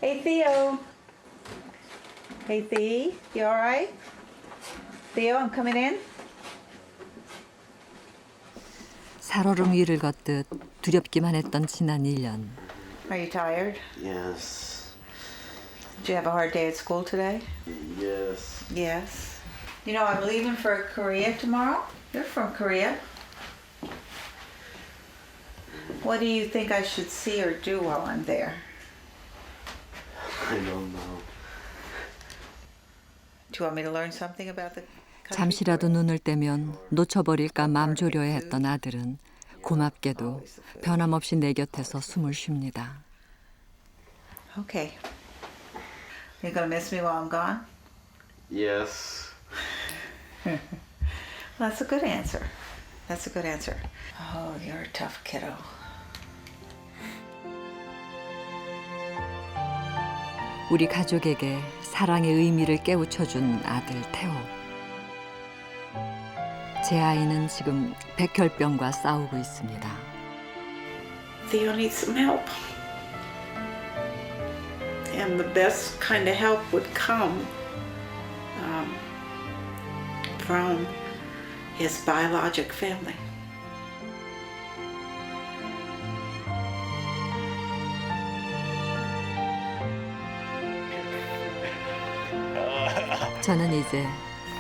Hey Theo. Hey Theo, you all right? Theo, I'm coming in. 살얼음 위를 걷듯 두렵기만 했던 지난 1년. Are you tired? Yes. Did you have a hard day at school today? Yes. Yes. You know, I'm leaving for Korea tomorrow. You're from Korea. What do you think I should see or do while I'm there? I don't know. Do you want me to learn something about the country? 잠시라도 눈을 떼면 놓쳐버릴까 맘 졸여야 했던 아들은 고맙게도 변함없이 내 곁에서 숨을 쉽니다. Okay. You gonna miss me while I'm gone? Yes. Well, that's a good answer. That's a good answer. Oh, you're a tough kiddo. 우리 가족에게 사랑의 의미를 깨우쳐준 아들 태호. 제 아이는 지금 백혈병과 싸우고 있습니다. Theo needs some help. And the best kind of help would come from his biologic family. 저는 이제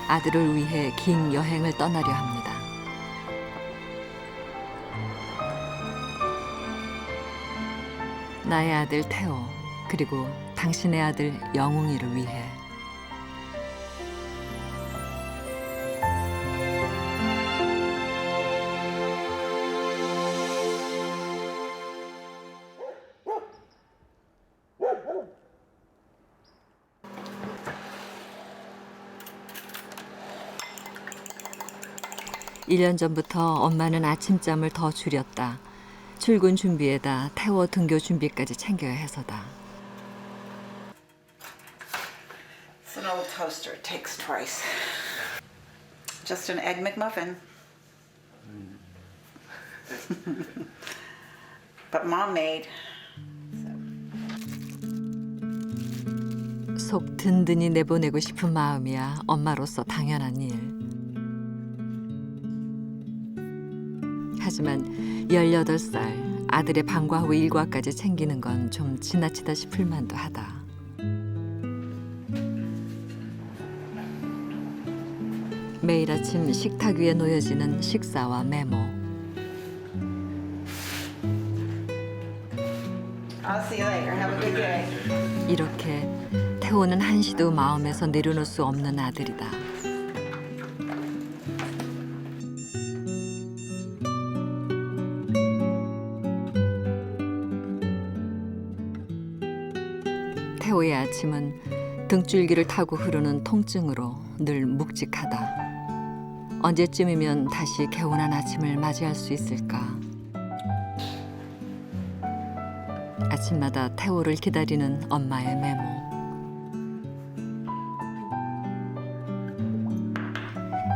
아들을 위해 긴 여행을 떠나려 합니다. 나의 아들 태호, 그리고 당신의 아들 영웅이를 위해. 일 년 전부터 엄마는 아침잠을 더 줄였다. 출근 준비에다 태워 등교 준비까지 챙겨야 해서다. It's an old toaster. It takes twice. Just an egg McMuffin. But Mom made. 속 든든히 내보내고 싶은 마음이야 엄마로서 당연한 일. 하지만 18살 아들의 방과 후 일과까지 챙기는 건 좀 지나치다 싶을 만도 하다. 매일 아침 식탁 위에 놓여지는 식사와 메모. I'll see you later. Have a good day. 이렇게 태호는 한시도 마음에서 내려놓을 수 없는 아들이다. 태호의 아침은 등줄기를 타고 흐르는 통증으로 늘 묵직하다. 언제쯤이면 다시 개운한 아침을 맞이할 수 있을까? 아침마다 태호를 기다리는 엄마의 메모.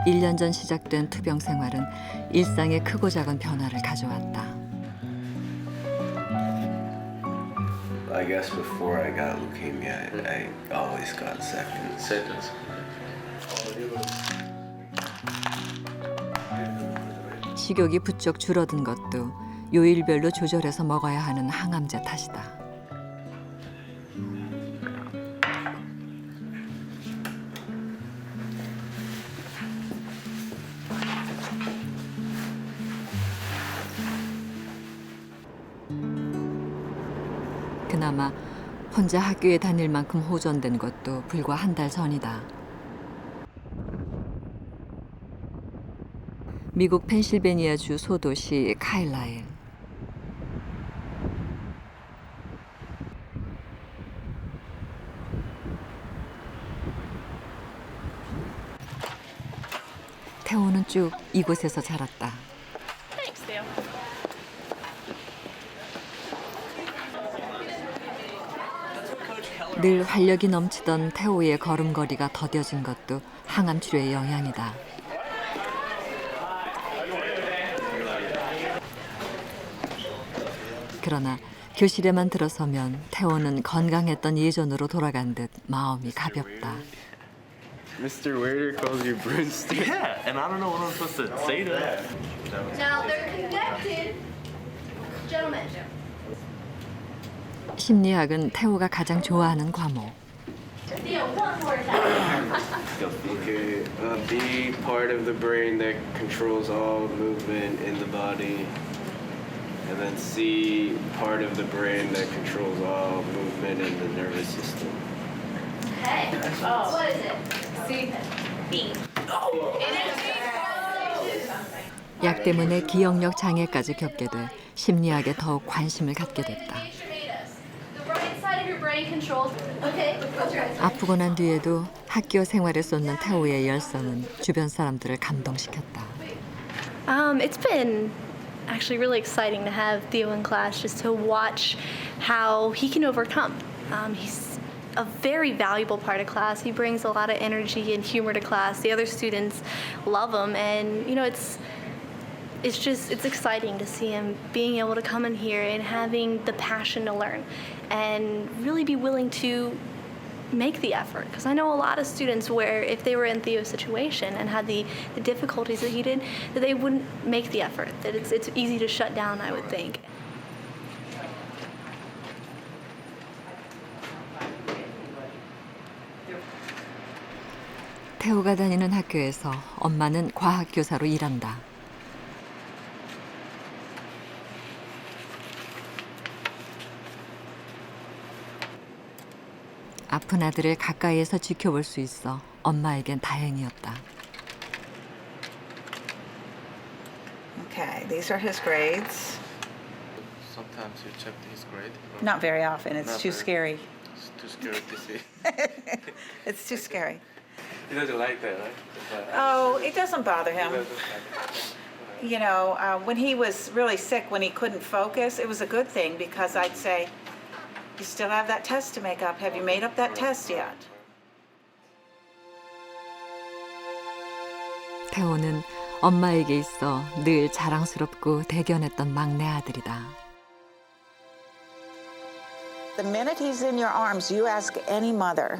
1년 전 시작된 투병 생활은 일상에 크고 작은 변화를 가져왔다. I guess before I got leukemia, I always got seconds. Seconds. 식욕이 부쩍 줄어든 것도 요일별로 조절해서 먹어야 하는 항암제 탓이다. 그나마 혼자 학교에 다닐 만큼 호전된 것도 불과 한 달 전이다. 미국 펜실베니아주 소도시 카일라일. 태호는 쭉 이곳에서 자랐다. Thanks, Theo. 늘 활력이 넘치던 태호의 걸음걸이가 더뎌진 것도 항암 치료의 영향이다. 그러나 교실에만 들어서면 태호는 건강했던 예전으로 돌아간 듯 마음이 가볍다. Mr. Waiter calls you broomstick. Yeah, and I don't know what I'm supposed to say to that. Now they're connected. Gentlemen. 심리학은 태호가 가장 좋아하는 과목. Theo, one more time. Okay, B, part of the brain that controls all movement in the body. And then C, part of the brain that controls all movement in the nervous system. Hey. Oh. What is it? C. B. 약 때문에 기억력 장애까지 겪게 돼 심리학에 더욱 관심을 갖게 됐다. The right side of your brain controls. Okay. Close your eyes. 아프고 난 뒤에도 학교 생활에 쏟는 태호의 열성은 주변 사람들을 감동시켰다. It's been actually really exciting to have Theo in class, just to watch how he can overcome. He's a very valuable part of class. He brings a lot of energy and humor to class. The other students love him, and you know, it's exciting to see him being able to come in here and having the passion to learn and really be willing to make the effort. Because I know a lot of students where if they were in Theo's situation and had the difficulties that he did, that they wouldn't make the effort, that it's easy to shut down, I would think. 태호가 다니는 학교에서 엄마는 과학교사로 일한다. 아픈 아들을 가까이에서 지켜볼 수 있어 엄마에겐 다행이었다. Okay, these are his grades. Sometimes you check his grade. Not very often. It's Not too very. scary. It's too scary to see. It's too scary. He doesn't like that, right? Oh, it doesn't bother him. You know, when he was really sick, when he couldn't focus, it was a good thing because I'd say, you still have that test to make up. Have you made up that test yet? 태호는 엄마에게 있어 늘 자랑스럽고 대견했던 막내 아들이다. The minute he's in your arms, you ask any mother,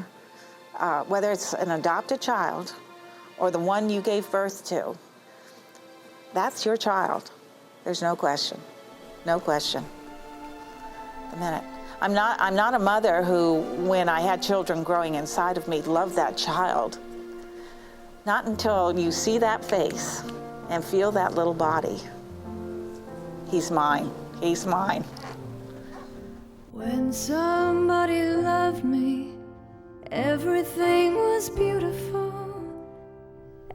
whether it's an adopted child or the one you gave birth to, that's your child. There's no question. No question. The minute. I'm not a mother who, when I had children growing inside of me, loved that child. Not until you see that face and feel that little body. He's mine. He's mine. When somebody loved me, everything was beautiful.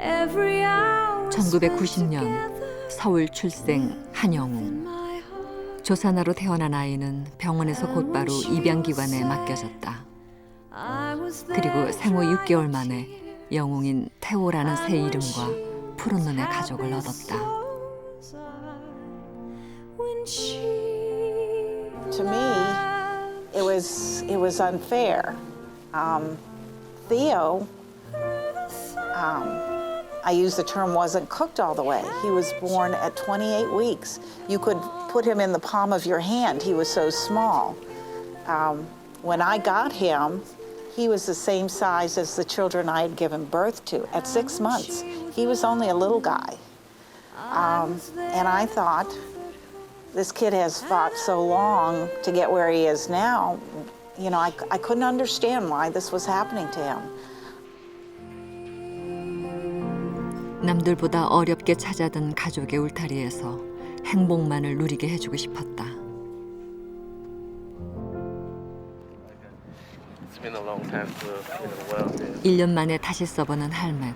Every hour 1990년 서울 출생 한영웅. 조산아로 태어난 아이는 병원에서 곧바로 입양기관에 맡겨졌다. 그리고 생후 6개월 만에 영웅인 태호라는 새 이름과 푸른 눈의 가족을 얻었다. To me, it was unfair. Theo, I use the term wasn't cooked all the way. He was born at 28 weeks. You could put him in the palm of your hand. He was so small. When I got him, he was the same size as the children I had given birth to. At 6 months, he was only a little guy. And I thought, this kid has fought so long to get where he is now. You know, I couldn't understand why this was happening to him. 남들보다 어렵게 찾아든 가족의 울타리에서 행복만을 누리게 해주고 싶었다. It's been a long time to well. 1년 만에 다시 써보는 헬멧.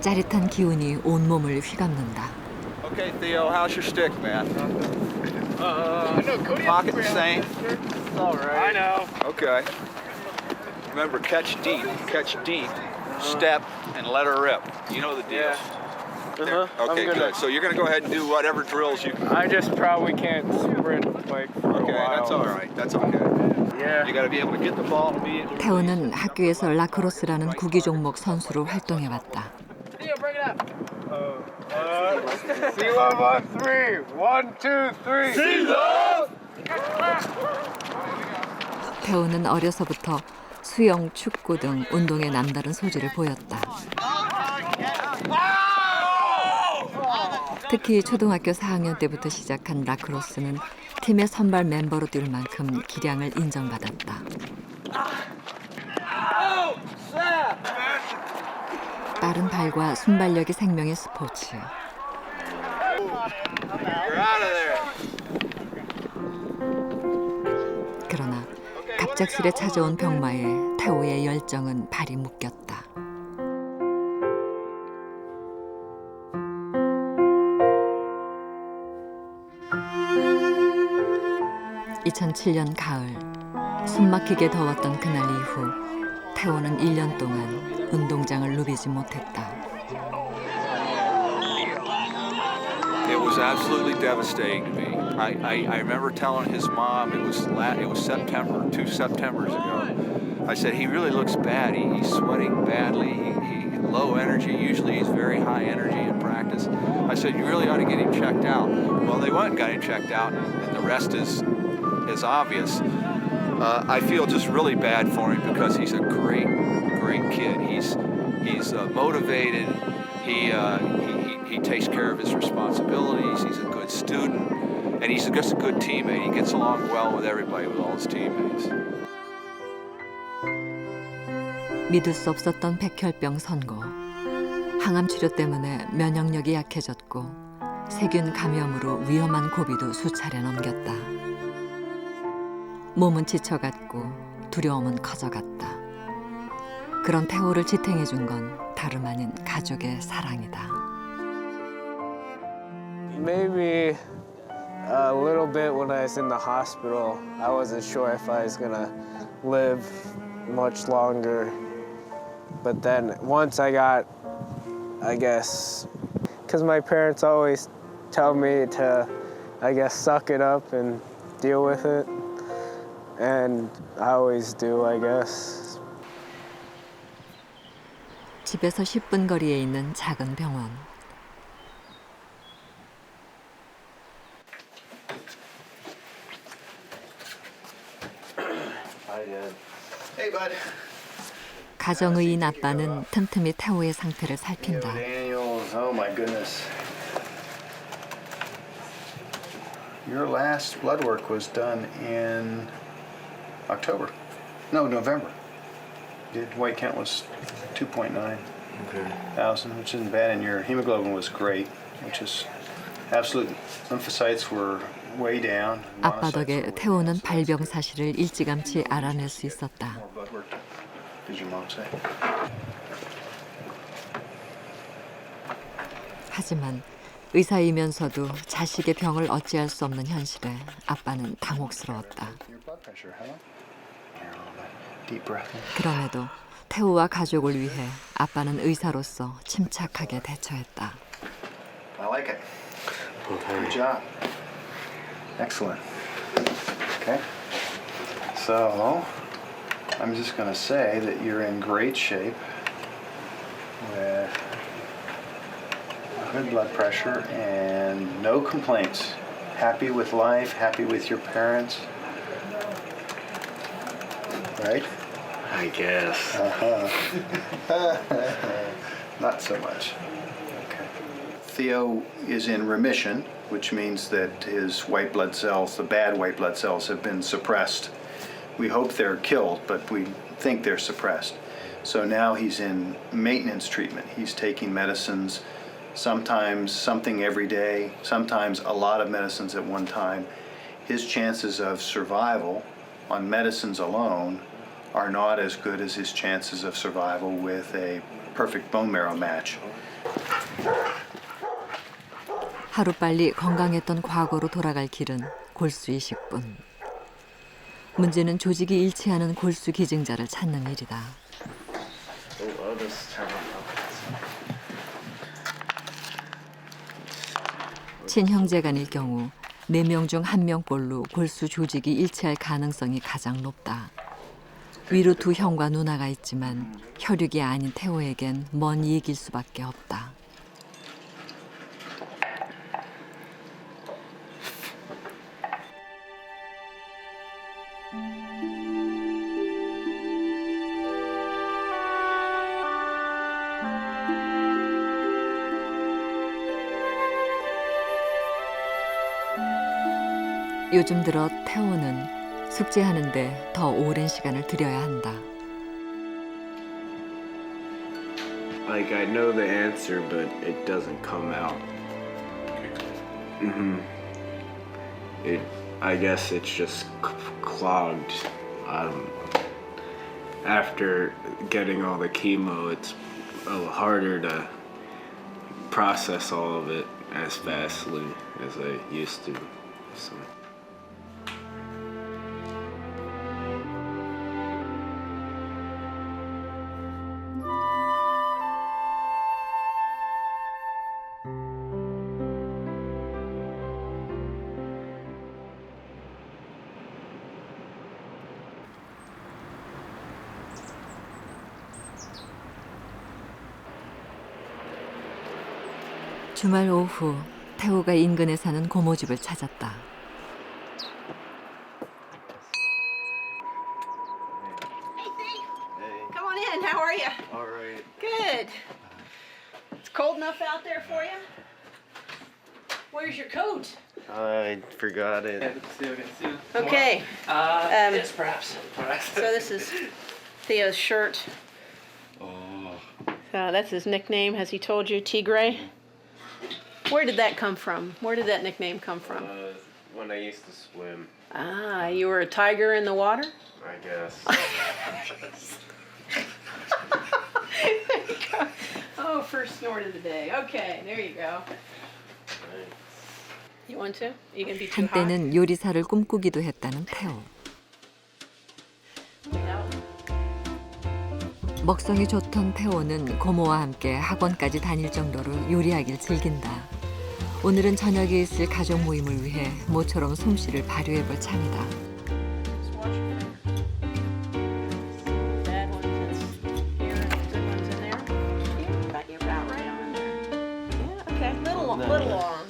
짜릿한 기운이 온몸을 휘감는다. Okay, Theo, how's your stick, man? Pocket the same? It's all right. I know. Okay. Remember, catch deep, step, and let her rip. You know the deal. There. Okay, good. So you're going to go ahead and do whatever drills you can. I just probably can't sprint like for Okay, a while. that's all right. That's okay. Yeah. You got to be able to get the ball and be able to... 태호는 학교에서 라크로스라는 구기 종목 선수로 활동해왔다. Theo, bring it up. Sea love on 3. 1, 2, 3. Sea love! 태호는 어려서부터 수영, 축구 등 운동에 남다른 소질을 보였다. 특히 초등학교 4학년 때부터 시작한 라크로스는 팀의 선발 멤버로 뛸 만큼 기량을 인정받았다. 빠른 발과 순발력이 생명의 스포츠. 그러나 갑작스레 찾아온 병마에 태호의 열정은 발이 묶였다. 2007년 가을, 숨막히게 더웠던 그날 이후 태호는 1년 동안 운동장을 누비지 못했다. It was absolutely devastating to me. I remember telling his mom it was September, 2 Septembers ago. I said he really looks bad. He's sweating badly. He low energy. Usually he's very high energy in practice. I said you really ought to get him checked out. Well, they went and got him checked out, and the rest is obvious. I feel just really bad for him because he's a great kid. He's motivated. He takes care of his responsibilities. He's a good student, and he's just a good teammate. He gets along well with everybody, with all his teammates. 믿을 수 없었던 백혈병 선고. 항암 치료 때문에 면역력이 약해졌고 세균 감염으로 위험한 고비도 수차례 넘겼다. 몸은 지쳐갔고 두려움은 커져갔다. 그런 태호를 지탱해 준 건 다름 아닌 가족의 사랑이다. Maybe a little bit when I was in the hospital. I wasn't sure if I was gonna live much longer. But then once I got, I guess, because my parents always tell me to, I guess, suck it up and deal with it. And I always do, I guess. 집에서 10분 거리에 있는 작은 병원. Hey, bud. 가정의인 아빠는 틈틈이 태호의 상태를 살핀다. Daniels, oh my goodness. Your last blood work was done in October. No, November. Your white count was 2.9 thousand, which isn't bad, and your hemoglobin was great, which is absolute. Lymphocytes were way down. 아빠 덕에 태호는 발병 사실을 일찌감치 알아낼 수 있었다. More blood work. Did your mom say? 하지만 의사이면서도 자식의 병을 어찌할 수 없는 현실에 아빠는 당혹스러웠다. Your blood pressure, huh? Here, a little bit. Deep breath in. 그럼에도 태호와 가족을 위해 아빠는 의사로서 침착하게 대처했다. I like it. Good job. Excellent. Okay. So, I'm just going to say that you're in great shape with good blood pressure and no complaints. Happy with life, happy with your parents. Right? I guess. Not so much. Okay. Theo is in remission, which means that his white blood cells, the bad white blood cells, have been suppressed. We hope they're killed, but we think they're suppressed. So now he's in maintenance treatment. He's taking medicines, sometimes something every day, sometimes a lot of medicines at one time. His chances of survival on medicines alone are not as good as his chances of survival with a perfect bone marrow match. 하루빨리 건강했던 과거로 돌아갈 길은 골수 이식뿐. 문제는 조직이 일치하는 골수 기증자를 찾는 일이다. 친형제간일 경우 4명 중 1명꼴로 골수 조직이 일치할 가능성이 가장 높다. 위로 2 형과 누나가 있지만 혈육이 아닌 태호에겐 먼 이익일 수밖에 없다. 요즘 들어 태호는 숙제하는데 더 오랜 시간을 들여야 한다. Like I know the answer, but it doesn't come out. I guess it's just clogged. After getting all the chemo, it's a little harder to process all of it as fastly as I used to. So. 주말 오후 태호가 인근에 사는 고모 집을 찾았다. Come on in. How are you? All right. Good. It's cold enough out there for you? Where's your coat? I forgot it. Okay. Yes, perhaps. So this is Theo's shirt. Oh. That's his nickname. Has he told you, Tigre? Where did that come from? Where did that nickname come from? When I used to swim, Ah, you were a tiger in the water? I guess. Oh, first snort of the day. Okay, there you go. You want to? You can be too hot. 한때는 요리사를 꿈꾸기도 했다는 태호. 먹성이 좋던 태호는 고모와 함께 학원까지 다닐 정도로 요리하길 즐긴다. 오늘은 저녁에 있을 가족 모임을 위해 모처럼 솜씨를 발휘해볼 참이다. Bad ones in here and good ones in there. Yeah, got you about right on there. Yeah, okay. Little long.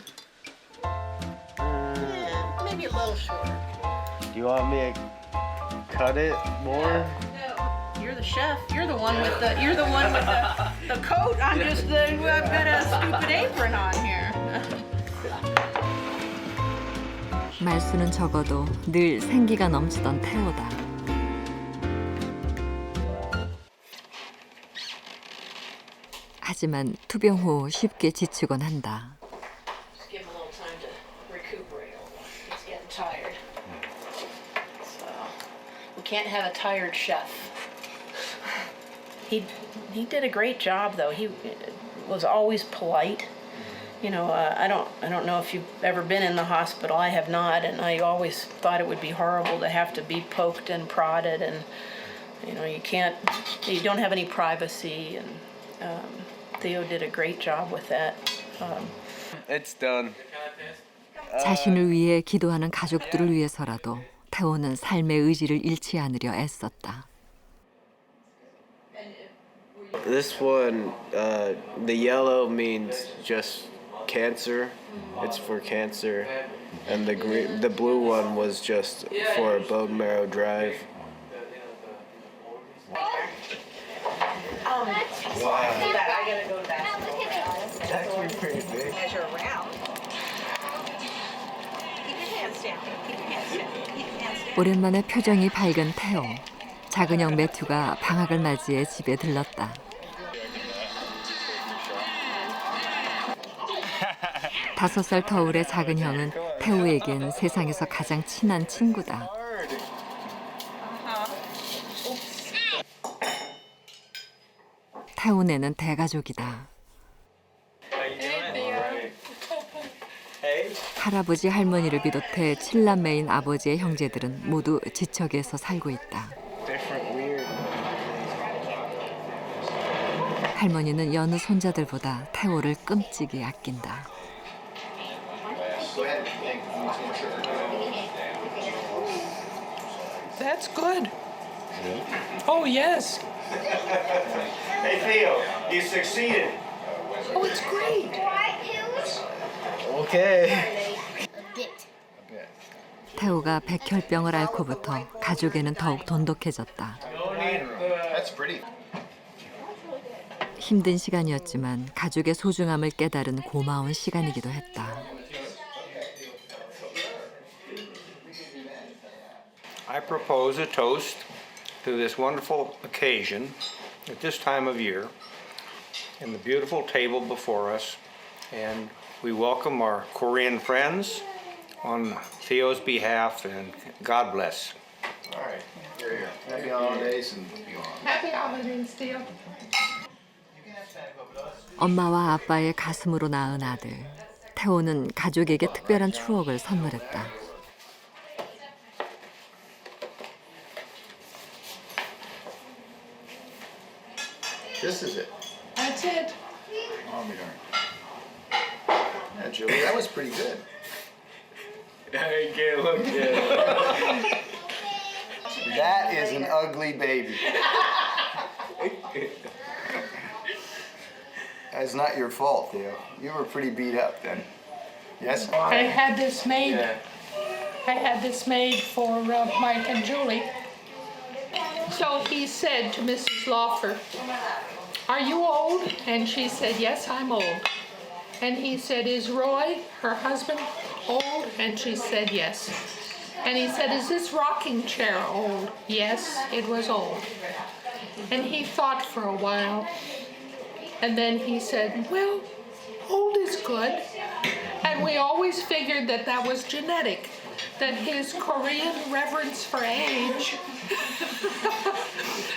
Yeah, maybe a little shorter. Do you want me to cut it more? No, you're the chef. You're the one with the coat. I'm just I've got a stupid apron on here. 말수는 적어도 늘 생기가 넘치던 태호다. 하지만 투병 후 쉽게 지치곤 한다. Just give him a little time to recuperate. He's getting tired. So we can't have a tired chef. He did a great job though. He was always polite. You know, I don't know if you've ever been in the hospital. I have not, and I always thought it would be horrible to have to be poked and prodded, and you know, you don't have any privacy. And Theo did a great job with that. It's done. 자신을 위해 기도하는 가족들을 위해서라도 태호는 삶의 의지를 잃지 않으려 애썼다. This one, the yellow means just cancer. It's for cancer, and the blue one was just for a bone marrow drive. I gotta go back. It's actually pretty big. Measure around. Keep your hands down. Keep your hands down. Keep your hands down. 오랜만에 표정이 밝은 태호. 작은 형 매튜가 방학을 맞이해 집에 들렀다. 5살 터울의 작은 형은 태호에겐 세상에서 가장 친한 친구다. 태호네는 대가족이다. 할아버지 할머니를 비롯해 7남매인 아버지의 형제들은 모두 지척에서 살고 있다. 할머니는 여느 손자들보다 태호를 끔찍이 아낀다. That's good. Oh, yes. Hey, Theo, you succeeded. Oh, it's great. Okay. 태호가 백혈병을 앓고부터 가족에는 더욱 돈독해졌다. That's pretty. 힘든 시간이었지만 가족의 소중함을 깨달은 고마운 시간이기도 했다. I propose a toast to this wonderful occasion at this time of year and the beautiful table before us. And we welcome our Korean friends on Theo's behalf, and God bless. All right, here. Happy holidays and be on. Happy holidays, Theo. 엄마와 아빠의 가슴으로 낳은 아들. 태호는 가족에게 특별한 추억을 선물했다. This is it. That's it. Oh, we darn. Yeah, Julie, that was pretty good. I can't look at it. That is an ugly baby. That's not your fault, Theo. You were pretty beat up then. Yes? I had this made. Yeah. I had this made for Mike and Julie. So he said to Mrs. Lawfer, "Are you old?" And she said, "Yes, I'm old." And he said, "Is Roy, her husband, old?" And she said, "Yes." And he said, "Is this rocking chair old?" Yes, it was old. And he thought for a while. And then he said, "Well, old is good." And we always figured that that was genetic, that his Korean reverence for age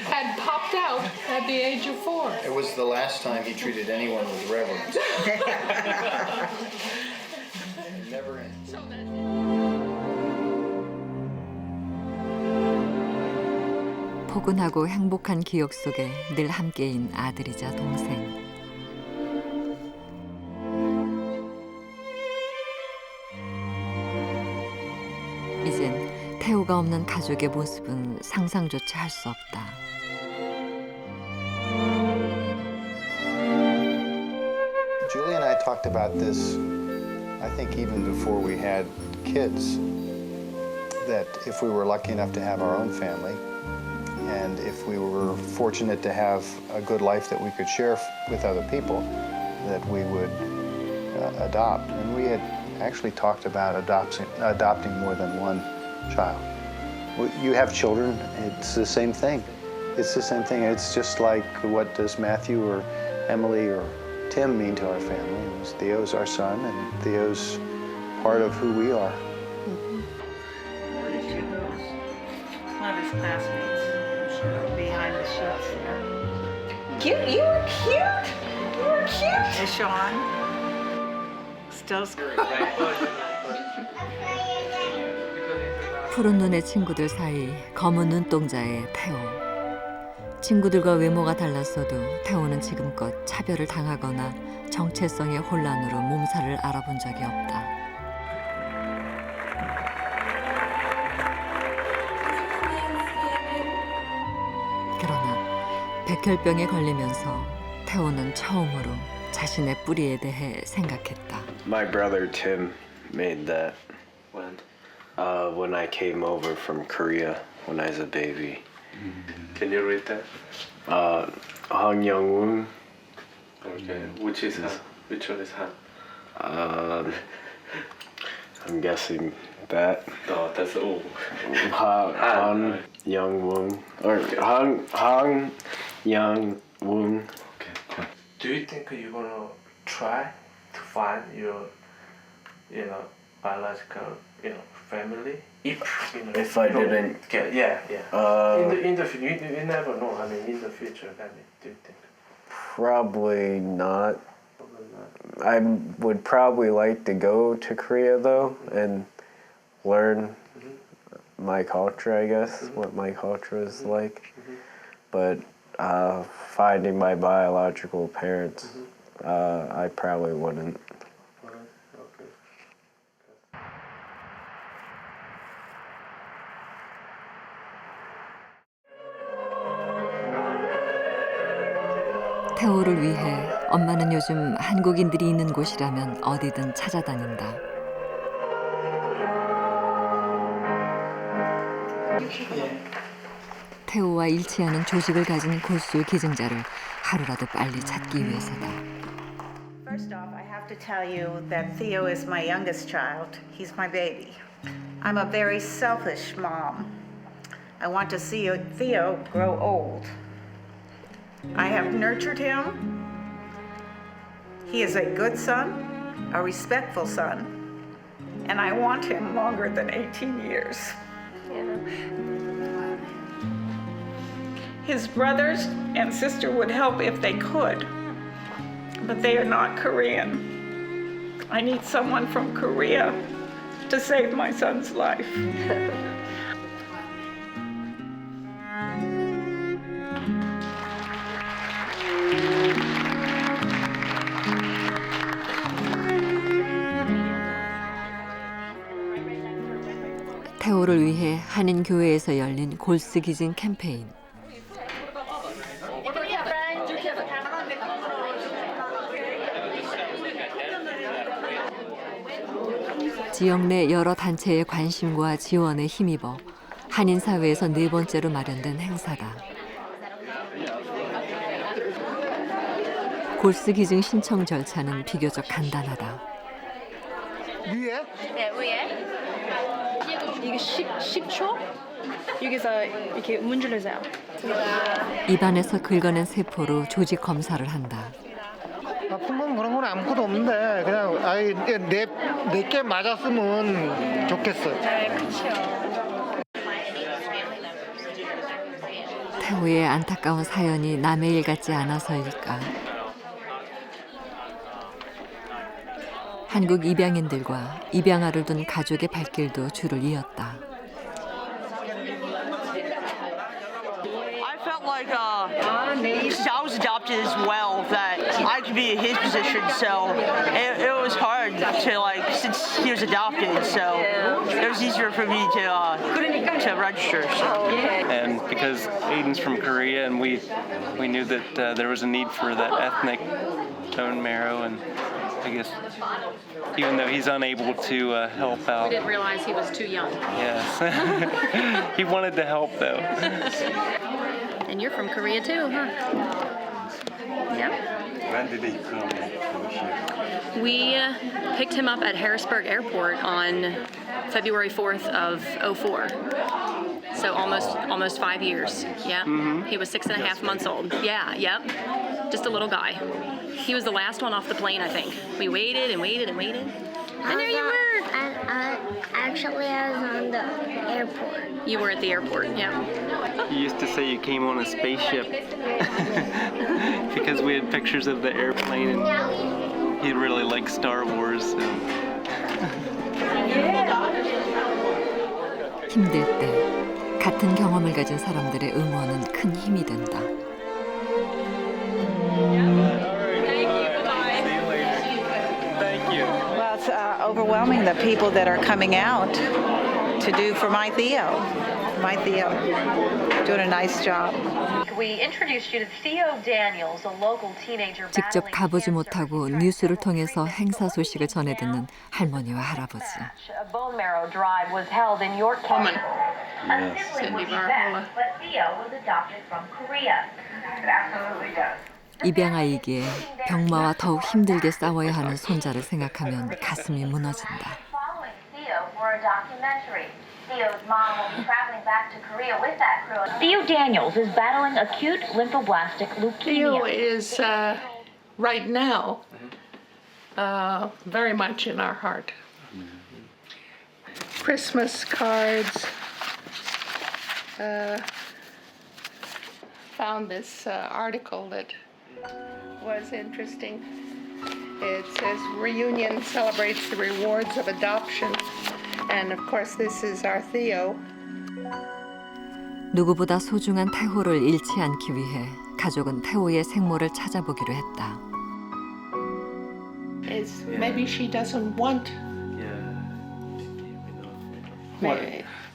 had popped out at the age of 4. It was the last time he treated anyone with reverence. It never ends. So that 포근하고 행복한 기억 속에 늘 함께인 아들이자 동생. 이젠 태호가 없는 가족의 모습은 상상조차 할 수 없다. Julie and I talked about this, I think even before we had kids, that if we were lucky enough to have our own family, and if we were fortunate to have a good life that we could share with other people, that we would adopt. And we had actually talked about adopting more than one child. You have children, it's the same thing. It's the same thing. It's just like, what does Matthew or Emily or Tim mean to our family? Theo's our son, and Theo's part of who we are. One of his classmates behind the sheets there. Cute, you were cute. You were cute. Is Sean still 푸른 눈의 친구들 사이 검은 눈동자의 태호. 친구들과 외모가 달랐어도 태호는 지금껏 차별을 당하거나 정체성의 혼란으로 몸살을 알아본 적이 없다. 그러나 백혈병에 걸리면서 태호는 처음으로 자신의 뿌리에 대해 생각했다. My brother Tim made that. When? When I came over from Korea when I was a baby. Can you read that? Hang Young-woon. Okay. Which is Han? Which one is Han? I'm guessing that. No, that's all. Han Young-woon. Or Han Young-woon. Okay. Do you think you're gonna try to find your, biological, family? If I didn't get, in the future, you never know. I mean, in the future, do you think? Probably not. Probably not. I would probably like to go to Korea though and learn my culture, I guess, what my culture is like. But finding my biological parents, I probably wouldn't. 태호를 위해 엄마는 요즘 한국인들이 있는 곳이라면 어디든 찾아다닌다. 태호와 일치하는 조직을 가진 골수 기증자를 하루라도 빨리 찾기 위해서다. First off, I have to tell you that Theo is my youngest child. He's my baby. I'm a very selfish mom. I want to see Theo grow old. I have nurtured him. He is a good son, a respectful son, and I want him longer than 18 years. His brothers and sister would help if they could, but they are not Korean. I need someone from Korea to save my son's life. 태호를 위해 한인 교회에서 열린 골스기진 캠페인. 지역 내 여러 단체의 관심과 지원에 힘입어 한인 사회에서 4번째로 마련된 행사다. 골스기증 신청 절차는 비교적 간단하다. 위에? 네, 위에. 이게 10초? 여기서 이렇게 문질러주세요. 입안에서 긁어낸 세포로 조직 검사를 한다. 나쁜 건 그런 건 아무것도 없는데 그냥 아이 내게 맞았으면 좋겠어. 네, 그렇죠. 태호의 안타까운 사연이 남의 일 같지 않아서일까. 한국 입양인들과 입양아를 둔 가족의 발길도 줄을 이었다. I felt like I was adopted as well, that I could be in his position, so it was hard to since he was adopted, so it was easier for me to register. So. And because Aiden's from Korea, and we knew that there was a need for that ethnic bone marrow, and I guess even though he's unable to help out. We didn't realize he was too young. Yes. He wanted to help though. And you're from Korea too, huh? Yeah. When did he come to here? We picked him up at Harrisburg Airport on February 4th of '04. So almost 5 years. Yeah. Mm-hmm. He was 6.5 months old. Yeah. Yep. Just a little guy. He was the last one off the plane, I think. We waited and waited and waited. And there you were. Actually, I was on the airport. You were at the airport, yeah. You used to say you came on a spaceship because we had pictures of the airplane, and he really liked Star Wars. So. 힘들 때 같은 경험을 가진 사람들의 응원은 큰 힘이 된다. Well, it's overwhelming the people that are coming out to do for my Theo. My Theo, doing a nice job. We introduced you to Theo Daniels, a local teenager 직접 battling 가보지 cancer. 못하고 뉴스를 통해서 행사 소식을 전해 듣는 할머니와 할아버지. A bone marrow drive was held in York County. A sibling would be best, but Theo was adopted from Korea. It absolutely does. 입양아이기에 병마와 더욱 힘들게 싸워야 하는 손자를 생각하면 가슴이 무너진다. Following Theo for a documentary. Theo's mom will be traveling back to Korea with that crew. Theo Daniels is battling acute lymphoblastic leukemia. Theo is right now very much in our heart. Christmas cards. Found this article that was interesting. It says reunion celebrates the rewards of adoption. And of course this is our Theo. 누구보다 소중한 태호를 잃지 않기 위해 가족은 태호의 생모를 찾아보기로 했다. Maybe she doesn't want.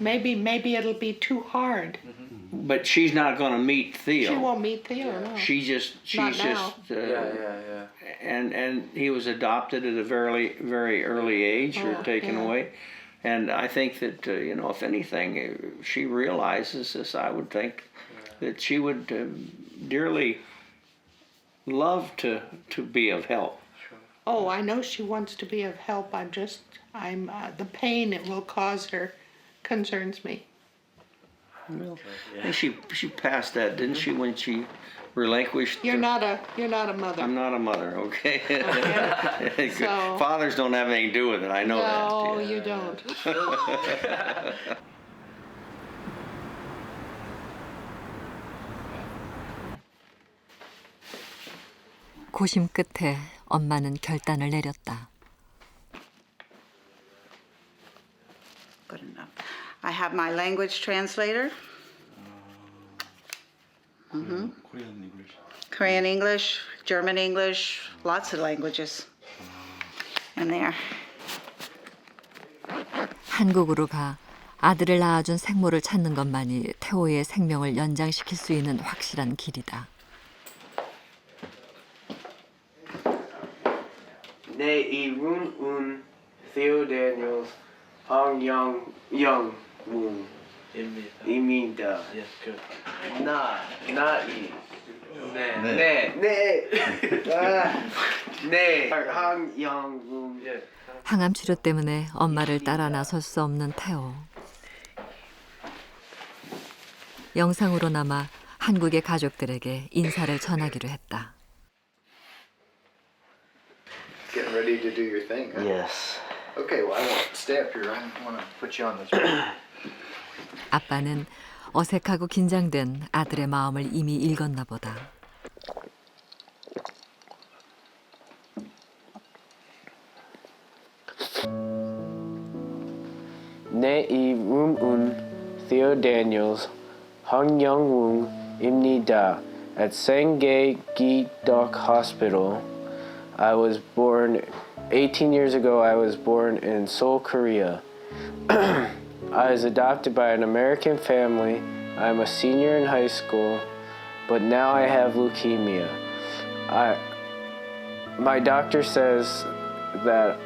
Maybe it'll be too hard. But she's not going to meet Theo. She won't meet Theo. No. She's Not just. now. And he was adopted at a very, very early age, or taken away. And I think that, if anything, she realizes this, I would think, that she would dearly love to be of help. Oh, I know she wants to be of help. The pain it will cause her concerns me. Well, I think she passed that, didn't she, when she relinquished? You're not a mother. I'm not a mother, okay? Good. So- Fathers don't have anything to do with it, I know No, that. you don't. 고심 끝에 엄마는 결단을 내렸다. Good enough. I have my language translator. Korean English. Korean English, German English, lots of languages in there. 한국으로 가 아들을 낳아준 생모를 찾는 것만이 태호의 생명을 연장시킬 수 있는 확실한 길이다. 네 이름은 Theo Daniels, 황영영 입니다. Yes, good. 네, 황영웅. 항암 치료 때문에 엄마를 따라 나설 수 없는 태호. 영상으로나마 한국의 가족들에게 인사를 전하기로 했다. Getting ready to do your thing, huh? Yes. Okay, well, I won't stay up here. I want to put you on this. 아빠는 어색하고 긴장된 아들의 마음을 이미 읽었나 보다. 내 이름은 Theo Daniels, 황영웅입니다. At Sengye-gi-dok Hospital, I was born 18 years ago. I was born in Seoul, Korea. I was adopted by an American family. I'm a senior in high school, but now I have leukemia. My doctor says that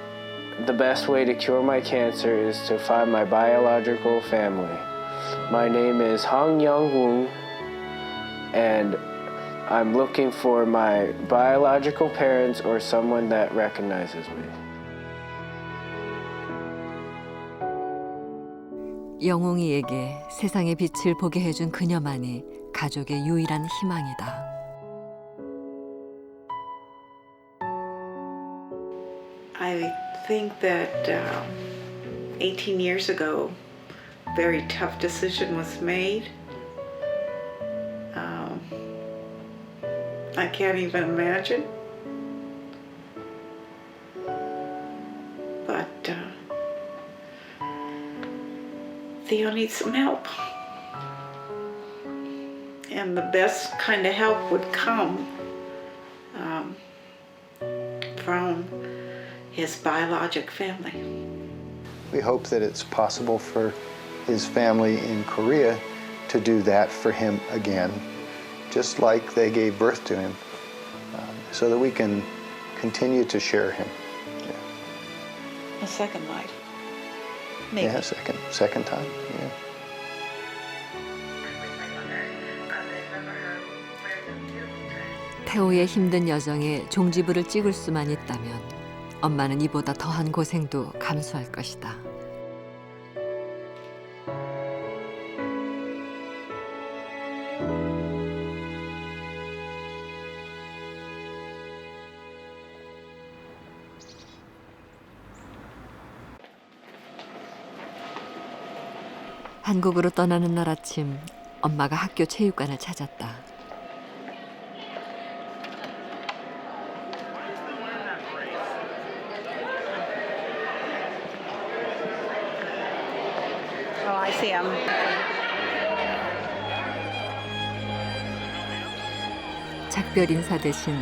the best way to cure my cancer is to find my biological family. My name is Hong Young-woong, and I'm looking for my biological parents or someone that recognizes me. 영웅이에게 세상의 빛을 보게 해준 그녀만이 가족의 유일한 희망이다. I think that 18 years ago, a very tough decision was made. I can't even imagine. But Theo needs some help. And the best kind of help would come from his biologic family. We hope that it's possible for his family in Korea to do that for him again, just like they gave birth to him, so that we can continue to share him. A second life. Maybe. Yeah, second time, yeah. 태호의 힘든 여정에 종지부를 찍을 수만 있다면 엄마는 이보다 더한 고생도 감수할 것이다. 한국으로 떠나는 날 아침, 엄마가 학교 체육관을 찾았다. Oh, I see him. 작별 인사 대신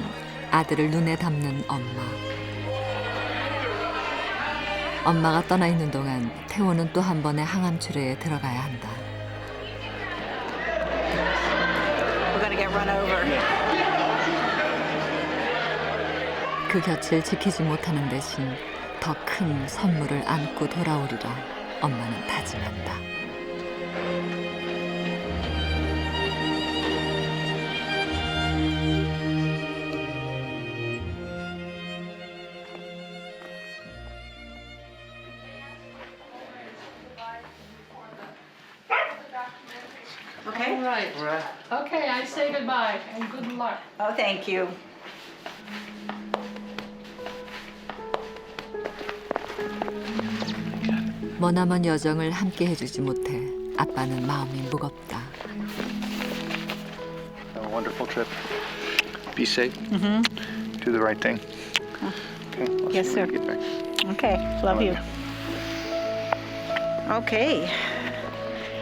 아들을 눈에 담는 엄마. 엄마가 떠나 있는 동안 태호는 또 한 번의 항암 치료에 들어가야 한다. We're gonna get run over. 그 곁을 지키지 못하는 대신 더 큰 선물을 안고 돌아오리라 엄마는 다짐한다. Okay? All right. Okay, I say goodbye and good luck. Oh, thank you. 머나먼 여정을 함께 해주지 못해 아빠는 마음이 무겁다. Have a wonderful trip. Be safe. Do the right thing. Okay. I'll Yes, see you when sir. you get back. Okay, love you. Okay.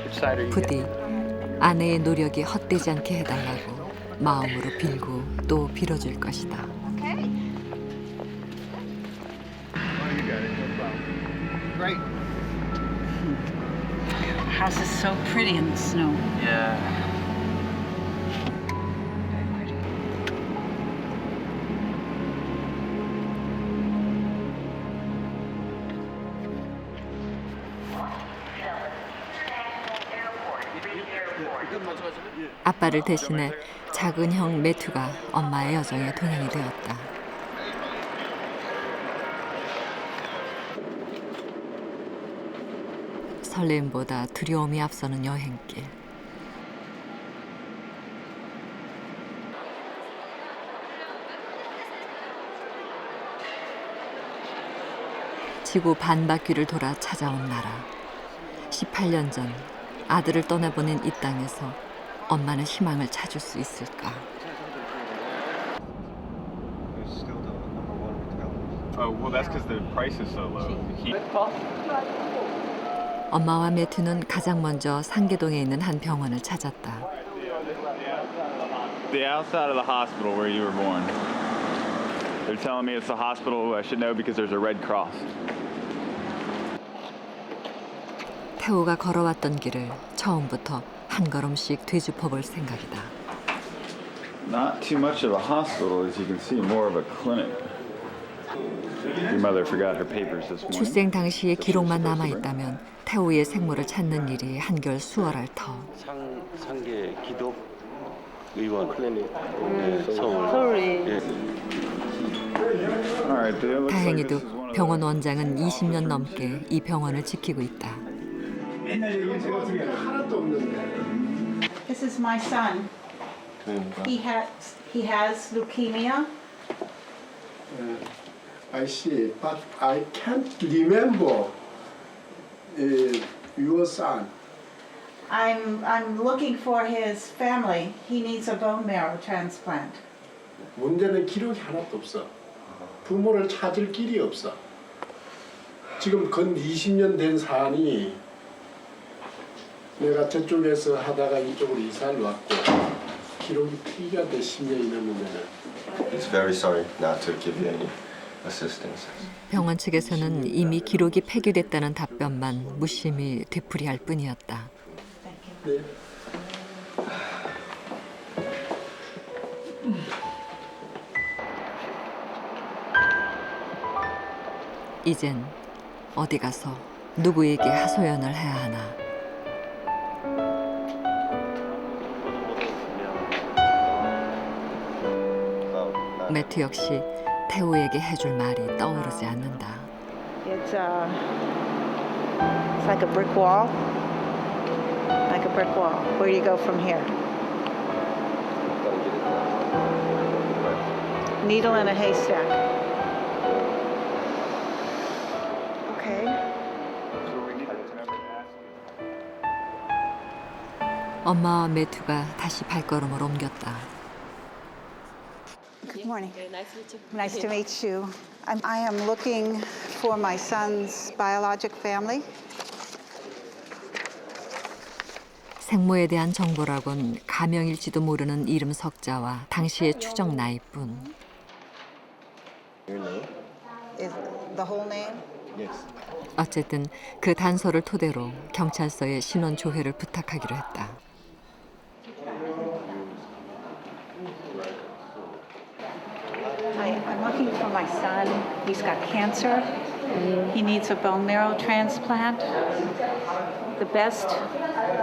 Which side are you 부디 아내의 노력이 헛되지 않게 해달라고 마음으로 빌고 또 빌어줄 것이다. Great. The house is so pretty in the snow. Yeah. 아빠를 대신해 작은 형 매튜가 엄마의 여정에 동행이 되었다. 설렘보다 두려움이 앞서는 여행길. 지구 반바퀴를 돌아 찾아온 나라. 18년 전 아들을 떠나보낸 이 땅에서 엄마는 희망을 찾을 수 있을까? Oh, well, that's because the price is so low. 엄마와 매튜는 가장 먼저 상계동에 있는 한 병원을 찾았다. The outside of the hospital where you were born. They're telling me it's the hospital I should know because there's a Red Cross. 태호가 걸어왔던 길을 처음부터 한 걸음씩 되짚어볼 생각이다. Not too much of a hospital, as you can see, more of a clinic. Your mother forgot her papers this morning. 출생 당시의 기록만 남아있다면 태호의 생모를 찾는 일이 한결 수월할 터. 상계 기독 의원 클리닉 서울. 예. 다행히도 병원 원장은 20년 넘게 이 병원을 지키고 있다. This is my son. He has leukemia. I see, but I can't remember your son. I'm looking for his family. He needs a bone marrow transplant. 문제는 기록이 하나도 없어. 부모를 찾을 길이 없어. 지금 근 20년 된 사안이 내가 저쪽에서 하다가 이쪽으로 이사를 왔고 기록이 폐기가 돼 10년이 넘으면은. He's very sorry not to give you any assistance. 병원 측에서는 이미 기록이 폐기됐다는 답변만 무심히 되풀이할 뿐이었다. 네. 이젠 어디 가서 누구에게 하소연을 해야 하나. 매튜 역시 태호에게 해줄 말이 떠오르지 않는다. It's like a brick wall. Like a brick wall. Where do you go from here? Needle in a haystack. Okay. 엄마와 매튜가 다시 발걸음을 옮겼다. Good morning. Nice to meet you. I am looking for my son's biologic family. 생모에 대한 정보라곤 가명일지도 모르는 이름 석자와 당시의 추정 나이뿐. Is the whole name? Yes. 어쨌든 그 단서를 토대로 경찰서에 신원 조회를 부탁하기로 했다. I'm looking for my son. He's got cancer. He needs a bone marrow transplant. The best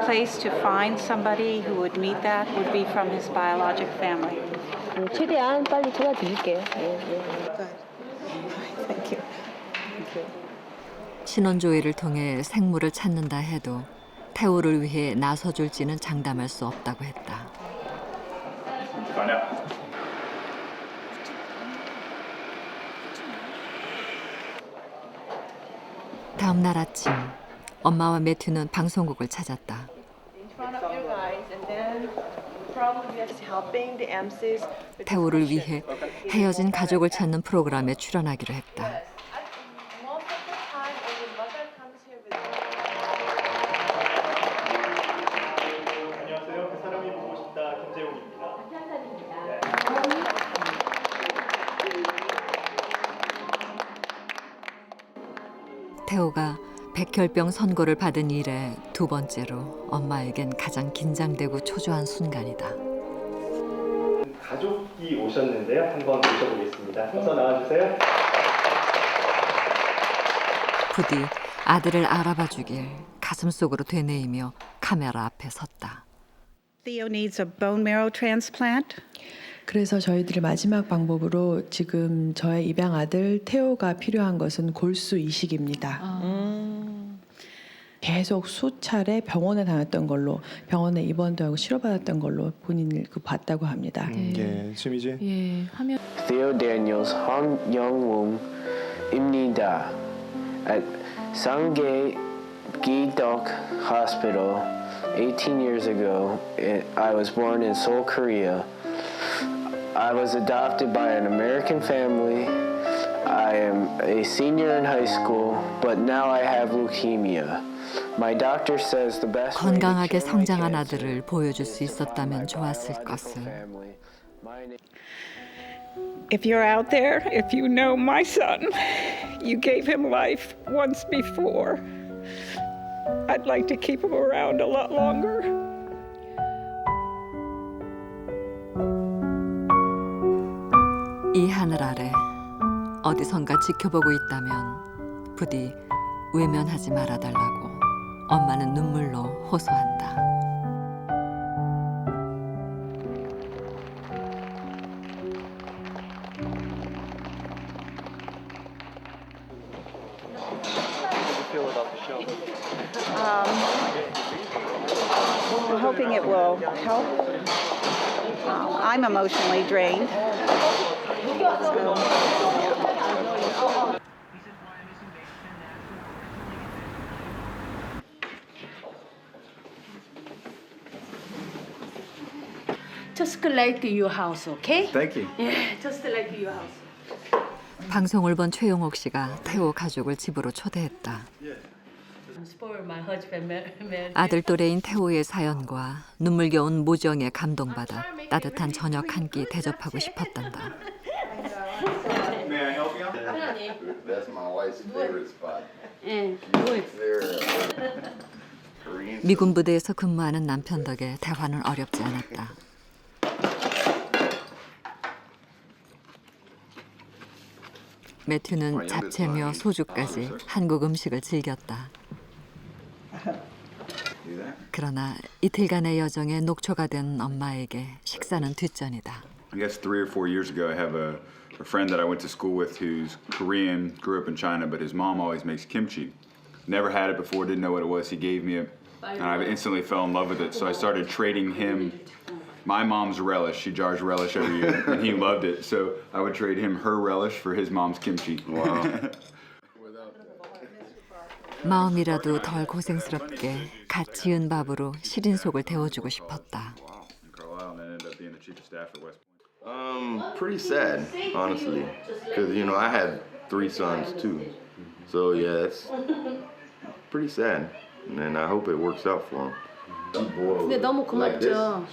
place to find somebody who would meet that would be from his biologic family. 최대한 빨리 도와드릴게요. Good. Thank you. 신원 조회를 통해 생모를 찾는다 해도 태호를 위해 나서줄지는 장담할 수 없다고 했다. 다음 날 아침, 엄마와 매튜는 방송국을 찾았다. 태호를 위해 헤어진 가족을 찾는 프로그램에 출연하기로 했다. 안녕하세요. 그 사람이 보고 싶다. 김재용입니다. 태호가 백혈병 선고를 받은 이래 두 번째로 엄마에겐 가장 긴장되고 초조한 순간이다. 가족이 오셨는데요. 한번 모셔보겠습니다. 어서 나와주세요. 부디 아들을 알아봐 주길 가슴속으로 되뇌이며 카메라 앞에 섰다. Theo needs a bone marrow transplant. 그래서 저희들의 마지막 방법으로 지금 저의 입양 아들 태호가 필요한 것은 골수 이식입니다. 계속 수차례 병원에 다녔던 걸로 병원에 입원도 하고 치료받았던 걸로 본인을 봤다고 합니다. 예, 지금 이제 Theo Daniels, Han Young-won, 입니다. At Sangye Gi-dok Hospital 18 years ago, I was born in Seoul, Korea. I was adopted by an American family. I am a senior in high school, but now I have leukemia. My doctor says the best way to 건강하게 cure my 성장한 cancer 아들을 보여줄 수 있었다면 좋았을 것을. If you're out there, if you know my son, you gave him life once before. I'd like to keep him around a lot longer. 이 하늘 아래 어디선가 지켜보고 있다면 부디 외면하지 말아달라고 엄마는 눈물로 호소한다. We're hoping it will help. I'm emotionally drained. Just like your house, okay? Thank you. Yeah, just like your house. 방송을 본 최용옥 씨가 태호 가족을 집으로 초대했다. Spoil my husband, marriage. 아들 또래인 태호의 사연과 눈물겨운 모정에 감동받아 따뜻한 저녁 한 끼 대접하고 싶었단다. May I help you? That's my wife's favorite spot. 미군 부대에서 근무하는 남편 덕에 대화는 어렵지 않았다. 매튜는 잡채며 소주까지 한국 음식을 즐겼다. 그러나 이틀간의 여정에 녹초가 된 엄마에게 식사는 뒷전이다. I guess 3 or 4 years ago, I have a friend that I went to school with who's Korean, grew up in China, but his mom always makes kimchi. Never had it before, didn't know what it was. He gave me it, and I instantly fell in love with it. So I started trading him my mom's relish. She jars relish every year, and he loved it. So I would trade him her relish for his mom's kimchi. Wow. 마음이라도 덜 고생스럽게 갓 지은 밥으로 시린 속을 데워주고 싶었다. Carlisle ended up being the chief of staff at West Point. Pretty sad, honestly, because you know I had 3 sons too, so yeah, it's pretty sad, and I hope it works out for him. 근데 너무 고맙죠.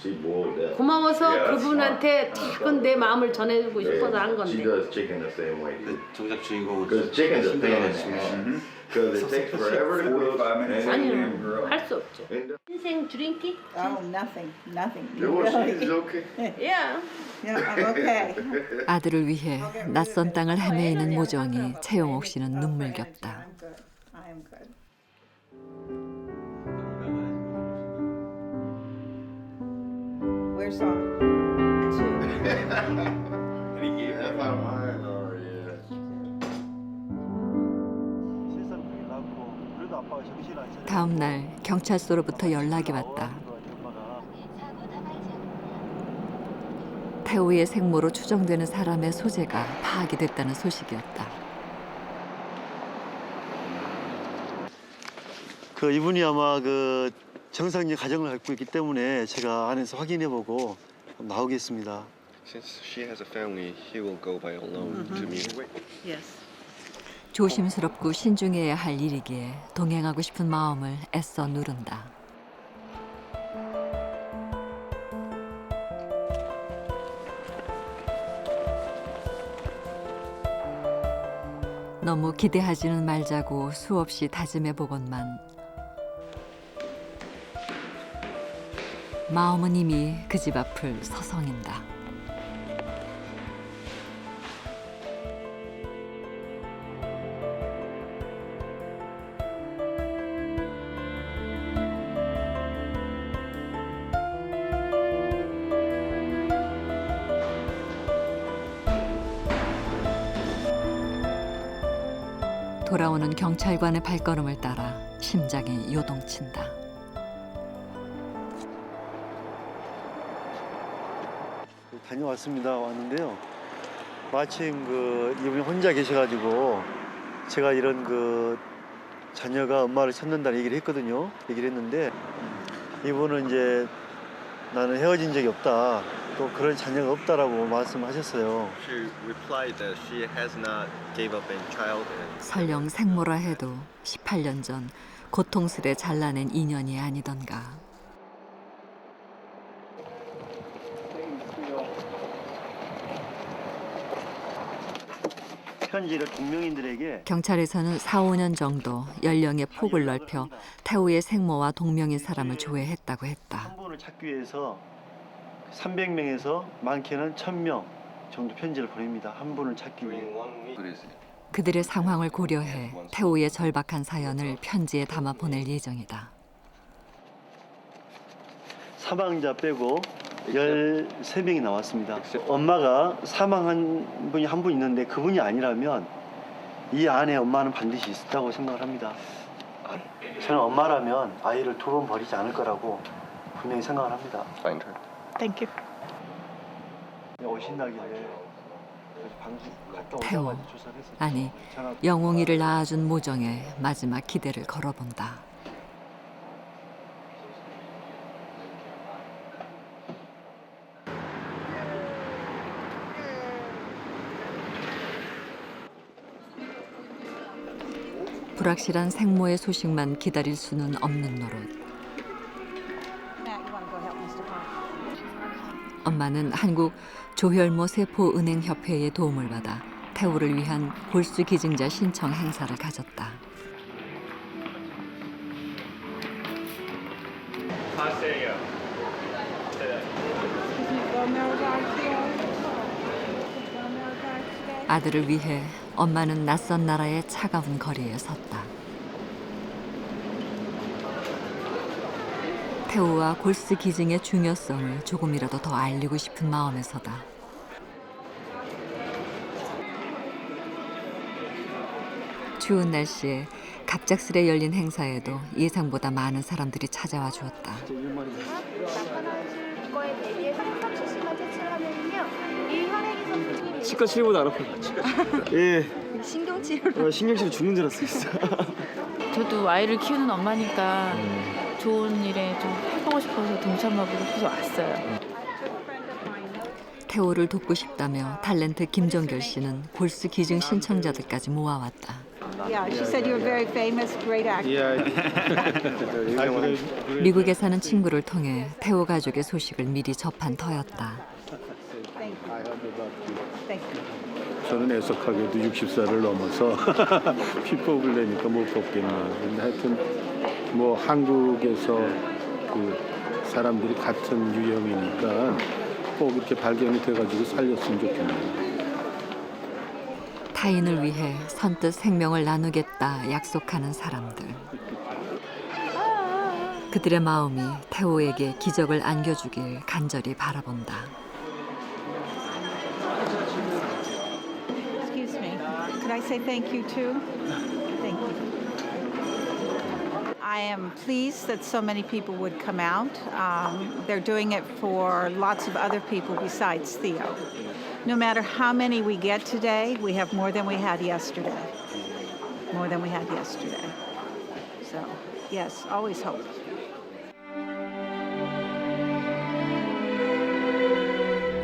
고마워서 그분한테 작은 내 마음을 전해주고 싶어서 한 건데. She does chicken the same way. 정작 주인공은 because chicken's a pain in the ass. Because it takes forever to cook. 45 minutes. 아니요, 할 수 없죠. 인생 드링키? Oh, nothing. Well, she's okay. Yeah. I'm okay. 아들을 위해 낯선 땅을 헤매이는 모정이 최용옥 씨는 눈물겹다. I am good. Where's song 2? And he gave that out of mine, or yeah. 세상 놀랍고 그래도 다음 날 경찰서로부터 연락이 왔다. 태우의 생모로 추정되는 사람의 소재가 파악이 됐다는 소식이었다. 그 이분이 아마 그 정상적인 가정을 갖고 있기 때문에 제가 안에서 확인해보고 나오겠습니다. Since she has a family, he will go by alone to meet her. Yes. 조심스럽고 신중해야 할 일이기에 동행하고 싶은 마음을 애써 누른다. 너무 기대하지는 말자고 수없이 다짐해보건만 마음은 이미 그 집 앞을 서성인다. 돌아오는 경찰관의 발걸음을 따라 심장이 요동친다. 다녀왔습니다. 왔는데요. 마침 그 이분이 혼자 계셔가지고 제가 이런 그 자녀가 엄마를 찾는다는 얘기를 했거든요. 얘기를 했는데 이분은 이제 나는 헤어진 적이 없다. 또 그런 자녀가 없다라고 말씀하셨어요. She replied that she has not gave up any child. 설령 생모라 해도 18년 전 고통스레 잘라낸 인연이 아니던가. 편지를 동명인들에게 경찰에서는 4, 5년 정도 연령의 폭을 넓혀 태우의 생모와 동명인 사람을 조회했다고 했다. 한 분을 찾기 위해서 300명에서 많게는 1000명 정도 편지를 보냅니다. 한 분을 찾기 위해. 그들의 상황을 고려해 태우의 절박한 사연을 편지에 담아 보낼 예정이다. 사망자 빼고 13명이 나왔습니다. 엄마가 사망한 분이 한 분 있는데 그분이 아니라면 이 안에 엄마는 반드시 있었다고 생각을 합니다. 저는 엄마라면 아이를 2번 버리지 않을 거라고 분명히 생각을 합니다. Thank you. 오신다길래 방송 갔다 태우, 오자마자 조사를 했었죠. 아니 영웅이를 낳아준 모정에 마지막 기대를 걸어본다. 불확실한 생모의 소식만 기다릴 수는 없는 노릇. 엄마는 한국 조혈모 세포은행협회의 도움을 받아 태우를 위한 골수 기증자 신청 행사를 가졌다. 아들을 위해 엄마는 낯선 나라의 차가운 거리에 섰다. 태우와 골수 기증의 중요성을 조금이라도 더 알리고 싶은 마음에서다. 추운 날씨에 갑작스레 열린 행사에도 예상보다 많은 사람들이 찾아와 주었다. 치과 치료보다 안 아파요. 예. 신경치료. 신경치료 죽는 줄 알았어요. 저도 아이를 키우는 엄마니까 좋은 일에 좀 해보고 싶어서 동참하고 싶어서 왔어요. 태우를 돕고 싶다며 탤런트 김정결 씨는 골수 기증 신청자들까지 모아왔다. Yeah, she said you're very famous, great actor. 미국에 사는 친구를 통해 태우 가족의 소식을 미리 접한 터였다. 저는 애석하게도 60살을 넘어서 피 뽑으려니까 못 뽑겠네요. 근데 하여튼 뭐 한국에서 그 사람들이 같은 유형이니까 꼭 이렇게 발견이 돼가지고 살렸으면 좋겠네요. 타인을 위해 선뜻 생명을 나누겠다 약속하는 사람들. 그들의 마음이 태우에게 기적을 안겨주길 간절히 바라본다. Excuse me. Could I say thank you too? Thank you. I am pleased that so many people would come out. They're doing it for lots of other people besides Theo. No matter how many we get today, we have more than we had yesterday. More than we had yesterday. So, yes, always hope.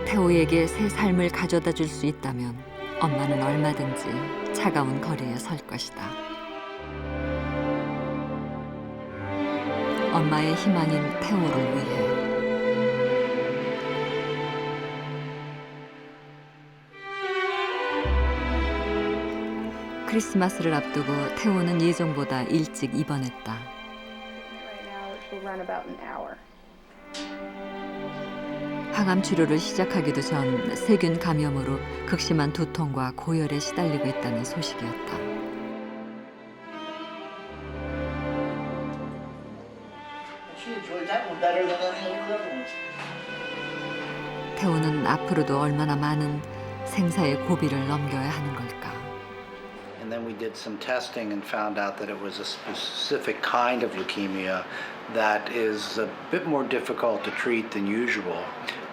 태호에게 새 삶을 가져다 줄 수 있다면 엄마는 얼마든지 차가운 거리에 설 것이다. 엄마의 희망인 태호를 위해 크리스마스를 앞두고 태호는 예정보다 일찍 입원했다. 항암 치료를 시작하기도 전 세균 감염으로 극심한 두통과 고열에 시달리고 있다는 소식이었다. 태호는 앞으로도 얼마나 많은 생사의 고비를 넘겨야 하는 걸까? And then we did some testing and found out that it was a specific kind of leukemia that is a bit more difficult to treat than usual.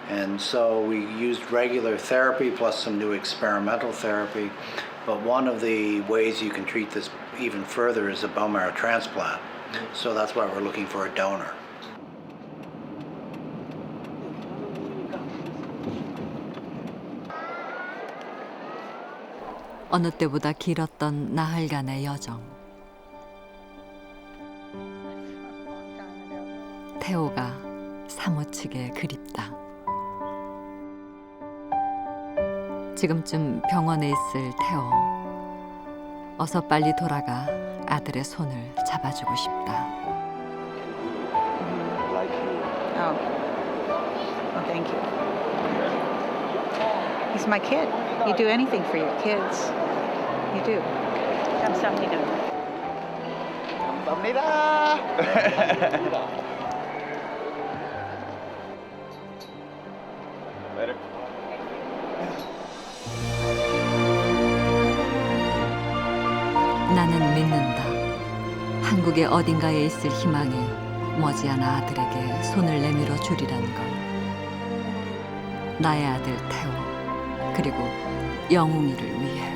And so we used regular therapy plus some new experimental therapy. But one of the ways you can treat this even further is a bone marrow transplant. So that's why we're looking for a donor. 어느 때보다 길었던 나흘간의 여정. 태호가 사무치게 그립다. 지금쯤 병원에 있을 태호. 어서 빨리 돌아가 아들의 손을 잡아주고 싶다. Oh, thank you. He's my kid. You do anything for your kids. You do. 감사합니다. 감사합니다. Later. 나는 믿는다. 한국의 어딘가에 있을 희망이 머지않아 아들에게 손을 내밀어 주리라는 걸. 나의 아들 태호, 그리고 영웅이를 위해.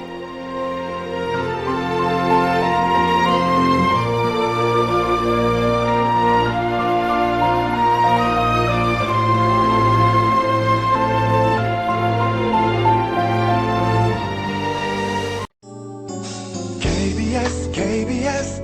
KBS